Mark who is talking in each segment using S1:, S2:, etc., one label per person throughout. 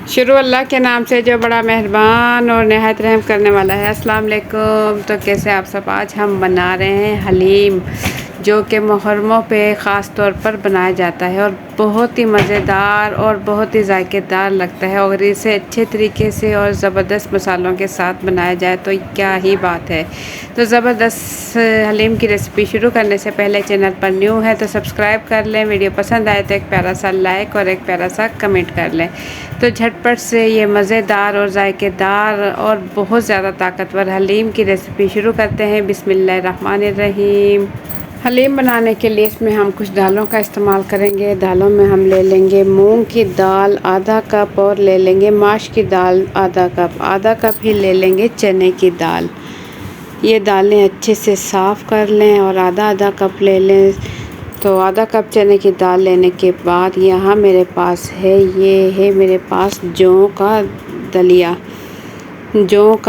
S1: शुरू अल्लाह के नाम से जो बड़ा मेहरबान और नहायत रहम करने वाला है। अस्सलाम वालेकुम। तो कैसे आप सब। आज हम बना रहे हैं हलीम, जो कि मुहर्रमों पे ख़ास तौर पर बनाया जाता है और बहुत ही मज़ेदार और बहुत ही जायकेदार लगता है। और इसे अच्छे तरीके से और ज़बरदस्त मसालों के साथ बनाया जाए तो क्या ही बात है। तो ज़बरदस्त हलीम की रेसिपी शुरू करने से पहले चैनल पर न्यू है तो सब्सक्राइब कर लें। वीडियो पसंद आए तो एक प्यारा सा लाइक और एक प्यारा सा कमेंट कर लें। तो झटपट से ये मज़ेदार और जायकेदार और बहुत ज़्यादा ताकतवर हलीम की रेसिपी शुरू करते हैं। बिस्मिल्लाहिर्रहमानिर्रहीम। हलीम बनाने के लिए इसमें हम कुछ दालों का इस्तेमाल करेंगे। दालों में हम ले लेंगे मूंग की दाल आधा कप और ले लेंगे माश की दाल आधा कप ही ले लेंगे चने की दाल। ये दालें अच्छे से साफ़ कर लें और आधा आधा कप ले लें। तो आधा कप चने की दाल लेने के बाद यहाँ मेरे पास है, ये है मेरे पास जौ का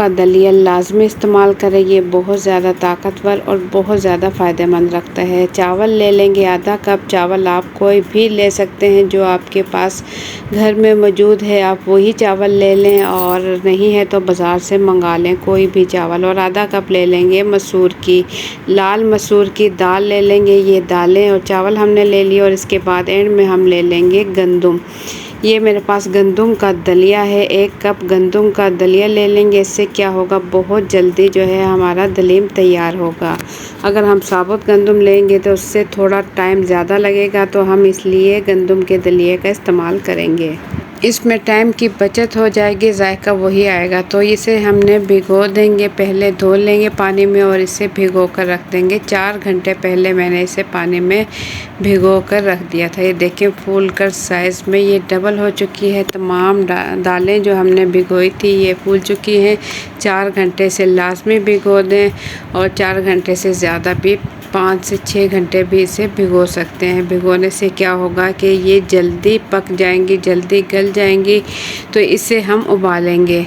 S1: दलिया लाजमी इस्तेमाल करें। ये बहुत ज़्यादा ताकतवर और बहुत ज़्यादा फ़ायदेमंद रखता है। चावल ले लेंगे आधा कप। चावल आप कोई भी ले सकते हैं जो आपके पास घर में मौजूद है, आप वही चावल ले लें, और नहीं है तो बाज़ार से मंगा लें कोई भी चावल। और आधा कप ले लेंगे लाल मसूर की दाल ले लेंगे। ये दालें और चावल हमने ले लिए। और इसके बाद एंड में हम ले लेंगे गंदम। ये मेरे पास गंदम का दलिया है, 1 कप गंदम का दलिया ले लेंगे। इससे क्या होगा, बहुत जल्दी जो है हमारा दलीम तैयार होगा। अगर हम साबुत गंदम लेंगे तो उससे थोड़ा टाइम ज़्यादा लगेगा, तो हम इसलिए गंदम के दलिए का इस्तेमाल करेंगे। इसमें टाइम की बचत हो जाएगी, जायका वही आएगा। तो इसे हमने भिगो देंगे, पहले धो लेंगे पानी में और इसे भिगो कर रख देंगे। 4 घंटे पहले मैंने इसे पानी में भिगो कर रख दिया था। ये देखें फूल कर साइज़ में ये डबल हो चुकी है। तमाम दालें जो हमने भिगोई थी ये फूल चुकी हैं। 4 घंटे से लाजमी भिगो दें और 4 घंटे से ज़्यादा भी 5 से 6 घंटे भी इसे भिगो सकते हैं। भिगोने से क्या होगा कि ये जल्दी पक जाएंगी, जल्दी गल जाएंगी। तो इसे हम उबालेंगे।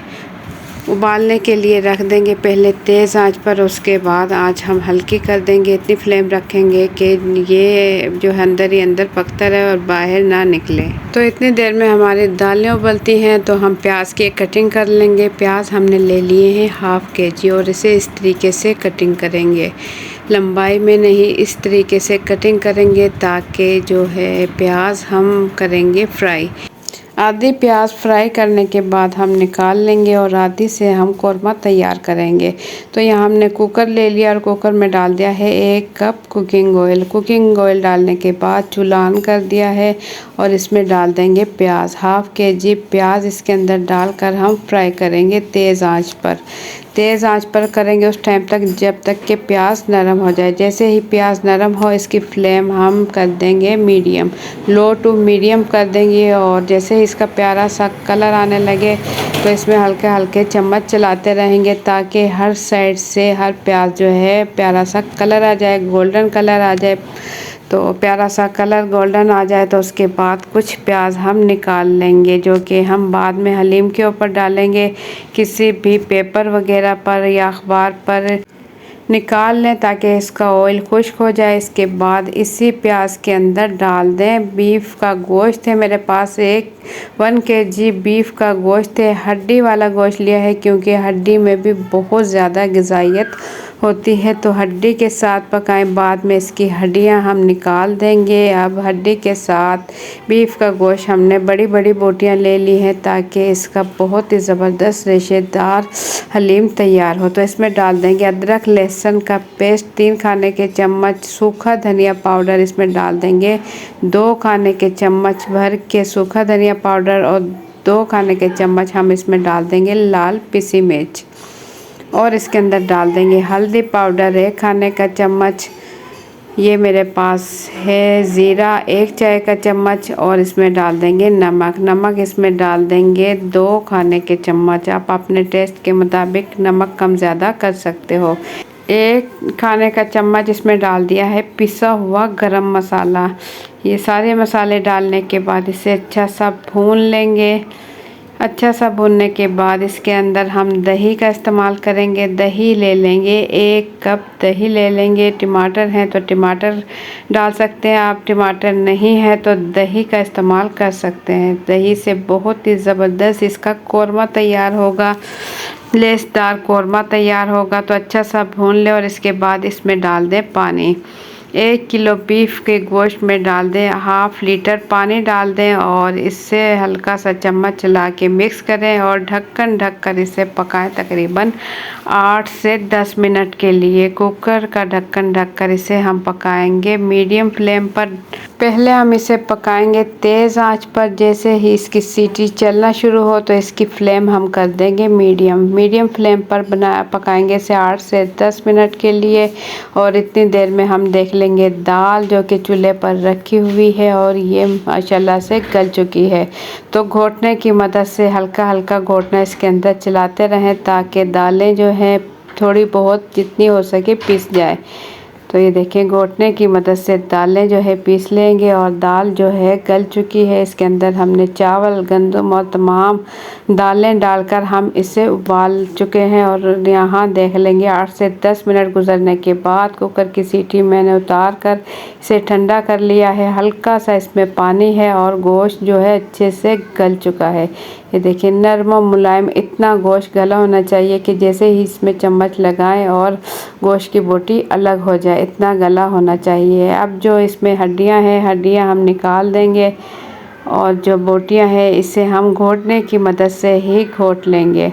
S1: उबालने के लिए रख देंगे पहले तेज़ आंच पर, उसके बाद आंच हम हल्की कर देंगे। इतनी फ्लेम रखेंगे कि ये जो है अंदर ही अंदर पकता रहे और बाहर ना निकले। तो इतनी देर में हमारी दालें उबलती हैं तो हम प्याज की कटिंग कर लेंगे। प्याज हमने ले लिए हैं ½ kg और इसे इस तरीके से कटिंग करेंगे, लंबाई में नहीं, इस तरीके से कटिंग करेंगे ताकि जो है प्याज हम करेंगे फ्राई। आधी प्याज फ्राई करने के बाद हम निकाल लेंगे और आधी से हम कौरमा तैयार करेंगे। तो यहाँ हमने कुकर ले लिया और कुकर में डाल दिया है 1 cup cooking oil. Cooking oil डालने के बाद चूल्हा ऑन कर दिया है और इसमें डाल देंगे प्याज। ½ kg प्याज इसके अंदर डालकर हम फ्राई करेंगे तेज़ आंच पर। तेज़ आंच पर करेंगे उस टाइम तक जब तक कि प्याज नरम हो जाए। जैसे ही प्याज नरम हो इसकी फ्लेम हम कर देंगे मीडियम, लो टू मीडियम कर देंगे। और जैसे ही इसका प्यारा सा कलर आने लगे तो इसमें हल्के हल्के चम्मच चलाते रहेंगे ताकि हर साइड से हर प्याज जो है प्यारा सा कलर आ जाए, गोल्डन कलर आ जाए। तो प्यारा सा कलर गोल्डन आ जाए तो उसके बाद कुछ प्याज हम निकाल लेंगे, जो कि हम बाद में हलीम के ऊपर डालेंगे। किसी भी पेपर वगैरह पर या अखबार पर निकाल लें ताकि इसका ऑयल खुश्क हो जाए। इसके बाद इसी प्याज के अंदर डाल दें बीफ का गोश्त है मेरे पास 1 kg बीफ का गोश्त है। हड्डी वाला गोश्त लिया है क्योंकि हड्डी में भी बहुत ज़्यादा ग़िज़ाइयत होती है, तो हड्डी के साथ पकाएं। बाद में इसकी हड्डियां हम निकाल देंगे। अब हड्डी के साथ बीफ का गोश्त हमने बड़ी बड़ी बोटियां ले ली हैं ताकि इसका बहुत ही ज़बरदस्त रेशेदार हलीम तैयार हो। तो इसमें डाल देंगे अदरक लहसुन का पेस्ट 3 खाने के चम्मच, सूखा धनिया पाउडर इसमें डाल देंगे 2 खाने के चम्मच भर के सूखा धनिया पाउडर, और 2 खाने के चम्मच हम इसमें डाल देंगे लाल पिसी मिर्च। और इसके अंदर डाल देंगे हल्दी पाउडर 1 खाने का चम्मच। ये मेरे पास है ज़ीरा 1 चाय का चम्मच। और इसमें डाल देंगे नमक इसमें डाल देंगे 2 खाने के चम्मच। आप अपने टेस्ट के मुताबिक नमक कम ज़्यादा कर सकते हो। 1 खाने का चम्मच इसमें डाल दिया है पिसा हुआ गरम मसाला। ये सारे मसाले डालने के बाद इसे अच्छा सा भून लेंगे। अच्छा सा भूनने के बाद इसके अंदर हम दही का इस्तेमाल करेंगे। दही ले लेंगे, 1 कप दही ले लेंगे। टमाटर हैं तो टमाटर डाल सकते हैं आप, टमाटर नहीं है तो दही का इस्तेमाल कर सकते हैं। दही से बहुत ही ज़बरदस्त इसका कोरमा तैयार होगा, लेसदार कोरमा तैयार होगा। तो अच्छा सा भून लें और इसके बाद इसमें डाल दें पानी। 1 किलो बीफ के गोश्त में डाल दें 1/2 लीटर पानी डाल दें और इससे हल्का सा चम्मच चला के मिक्स करें और ढक्कन ढककर इसे पकाएं तकरीबन 8 से 10 मिनट के लिए। कुकर का ढक्कन ढककर इसे हम पकाएंगे मीडियम फ्लेम पर। पहले हम इसे पकाएंगे तेज़ आंच पर, जैसे ही इसकी सीटी चलना शुरू हो तो इसकी फ्लेम हम कर देंगे मीडियम फ्लेम पर पकाएंगे इसे 8 से 10 मिनट के लिए। और इतनी देर में हम देख लेंगे दाल जो कि चूल्हे पर रखी हुई है और ये माशाल्लाह से गल चुकी है। तो घोटने की मदद से हल्का हल्का घोटना इसके अंदर चलाते रहें ताकि दालें जो हैं थोड़ी बहुत जितनी हो सके पीस जाए। तो ये देखें घोटने की मदद से दालें जो है पीस लेंगे और दाल जो है गल चुकी है। इसके अंदर हमने चावल, गंदम और तमाम दालें डालकर हम इसे उबाल चुके हैं। और यहाँ देख लेंगे 8 से 10 मिनट गुजरने के बाद कुकर की सीटी मैंने उतार कर इसे ठंडा कर लिया है। हल्का सा इसमें पानी है और गोश्त जो है अच्छे से गल चुका है। ये देखिए नरम और मुलायम इतना गोश्त गला होना चाहिए कि जैसे ही इसमें चम्मच लगाएं और गोश्त की बोटी अलग हो जाए, इतना गला होना चाहिए। अब जो इसमें हड्डियां हैं, हड्डियां हम निकाल देंगे और जो बोटियां हैं इसे हम घोटने की मदद से ही घोट लेंगे।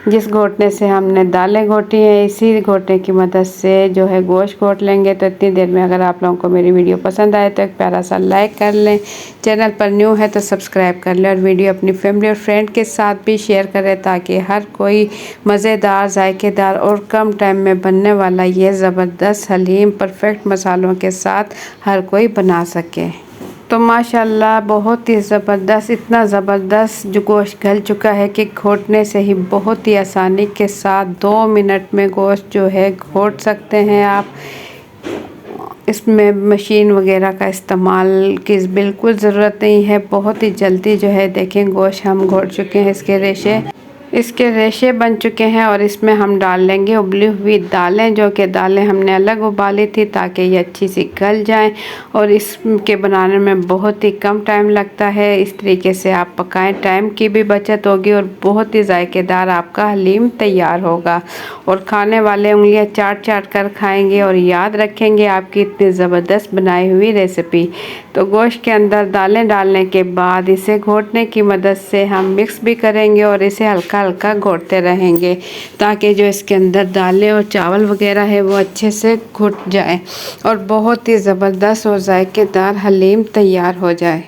S1: जिस घोटने से हमने दालें घोटी हैं इसी घोटने की मदद से जो है गोश्त घोट लेंगे। तो इतनी देर में अगर आप लोगों को मेरी वीडियो पसंद आए तो एक प्यारा सा लाइक कर लें, चैनल पर न्यू है तो सब्सक्राइब कर लें और वीडियो अपनी फैमिली और फ्रेंड के साथ भी शेयर करें ताकि हर कोई मज़ेदार, जायकेदार और कम टाइम में बनने वाला ये ज़बरदस्त हलीम परफेक्ट मसालों के साथ हर कोई बना सके। तो माशाल्लाह बहुत ही ज़बरदस्त, इतना ज़बरदस्त जो गोश्त गल चुका है कि घोटने से ही बहुत ही आसानी के साथ 2 मिनट में गोश्त जो है घोट सकते हैं आप। इसमें मशीन वगैरह का इस्तेमाल की बिल्कुल ज़रूरत नहीं है, बहुत ही जल्दी जो है देखें गोश्त हम घोट चुके हैं। इसके रेशे बन चुके हैं और इसमें हम डाल लेंगे उबली हुई दालें, जो कि दालें हमने अलग उबाली थी ताकि ये अच्छी सी गल जाएं और इसके बनाने में बहुत ही कम टाइम लगता है। इस तरीके से आप पकाएं, टाइम की भी बचत होगी और बहुत ही जायकेदार आपका हलीम तैयार होगा और खाने वाले उंगलियां चाट चाट कर खाएंगे और याद रखेंगे आपकी इतनी ज़बरदस्त बनाई हुई रेसिपी। तो गोश्त के अंदर दालें डालने के बाद इसे घोटने की मदद से हम मिक्स भी करेंगे और इसे हल्का हल्का घोटते रहेंगे ताकि जो इसके अंदर दालें और चावल वगैरह है वो अच्छे से घुट जाए और बहुत ही ज़बरदस्त और जायकेदार हलीम तैयार हो जाए।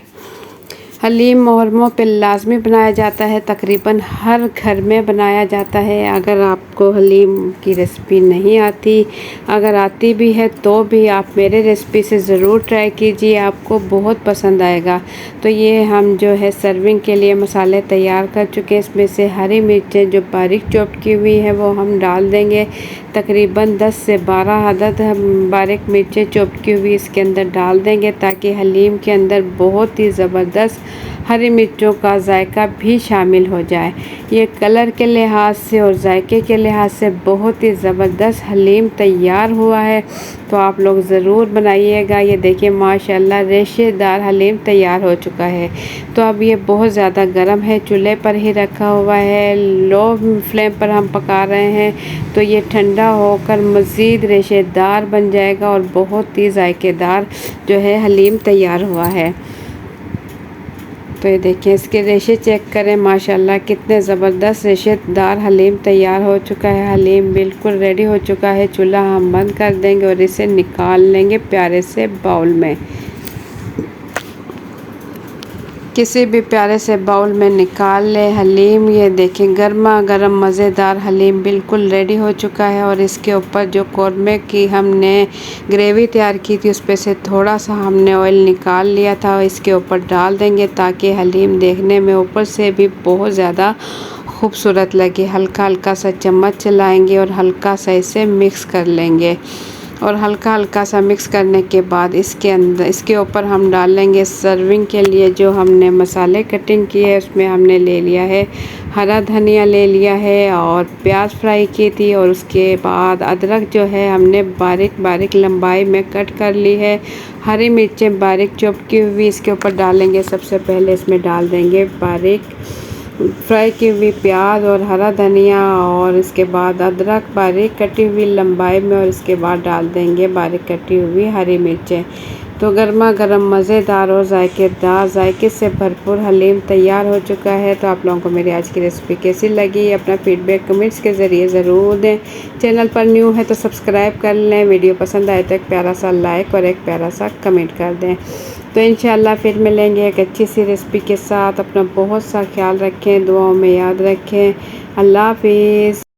S1: हलीम मुहर्रमों पे लाजमी बनाया जाता है, तकरीबन हर घर में बनाया जाता है। अगर आपको हलीम की रेसिपी नहीं आती, अगर आती भी है तो भी आप मेरे रेसिपी से ज़रूर ट्राई कीजिए, आपको बहुत पसंद आएगा। तो ये हम जो है सर्विंग के लिए मसाले तैयार कर चुके हैं। इसमें से हरी मिर्चें जो बारीक चॉप की हुई है वो हम डाल देंगे, तकरीबन 10 से 12 अदद हम बारीक मिर्चें चॉप की हुई इसके अंदर डाल देंगे ताकि हलीम के अंदर बहुत ही ज़बरदस्त हरी मिर्चों का जायका भी शामिल हो जाए। ये कलर के लिहाज से और जायके के लिहाज से बहुत ही ज़बरदस्त हलीम तैयार हुआ है, तो आप लोग ज़रूर बनाइएगा। ये देखिए माशाल्लाह रेशेदार हलीम तैयार हो चुका है। तो अब ये बहुत ज़्यादा गर्म है, चूल्हे पर ही रखा हुआ है, लो फ्लेम पर हम पका रहे हैं। तो ये ठंडा होकर मज़ीद रेशेदार बन जाएगा और बहुत ही जायकेदार जो है हलीम तैयार हुआ है। तो ये देखिए इसके रेशे चेक करें, माशाल्लाह कितने ज़बरदस्त रेशेदार हलीम तैयार हो चुका है। हलीम बिल्कुल रेडी हो चुका है। चूल्हा हम बंद कर देंगे और इसे निकाल लेंगे प्यारे से बाउल में। किसी भी प्यारे से बाउल में निकाल ले हलीम। ये देखें गर्मा गर्म मज़ेदार हलीम बिल्कुल रेडी हो चुका है और इसके ऊपर जो कौरमे की हमने ग्रेवी तैयार की थी उस पर से थोड़ा सा हमने ऑयल निकाल लिया था और इसके ऊपर डाल देंगे ताकि हलीम देखने में ऊपर से भी बहुत ज़्यादा खूबसूरत लगे। हल्का हल्का सा चम्मच चलाएंगे और हल्का सा इसे मिक्स कर लेंगे और हल्का हल्का सा मिक्स करने के बाद इसके ऊपर हम डाल लेंगे सर्विंग के लिए जो हमने मसाले कटिंग किए है। उसमें हमने ले लिया है हरा धनिया ले लिया है और प्याज फ्राई की थी, और उसके बाद अदरक जो है हमने बारीक बारीक लंबाई में कट कर ली है। हरी मिर्चें बारीक चॉप की हुई इसके ऊपर डालेंगे। सबसे पहले इसमें डाल देंगे बारीक फ्राई की हुई प्याज और हरा धनिया, और इसके बाद अदरक बारीक कटी हुई लंबाई में, और इसके बाद डाल देंगे बारीक कटी हुई हरी मिर्चें। तो गर्मा गर्म मज़ेदार और जायके से भरपूर हलीम तैयार हो चुका है। तो आप लोगों को मेरी आज की रेसिपी कैसी लगी, अपना फीडबैक कमेंट्स के ज़रिए ज़रूर दें। चैनल पर न्यू है तो सब्सक्राइब कर लें। वीडियो पसंद आए तो एक प्यारा सा लाइक और एक प्यारा सा कमेंट कर दें। तो इंशाल्लाह फिर मिलेंगे एक अच्छी सी रेसिपी के साथ। अपना बहुत सा ख्याल रखें, दुआओं में याद रखें। अल्लाह हाफिज़।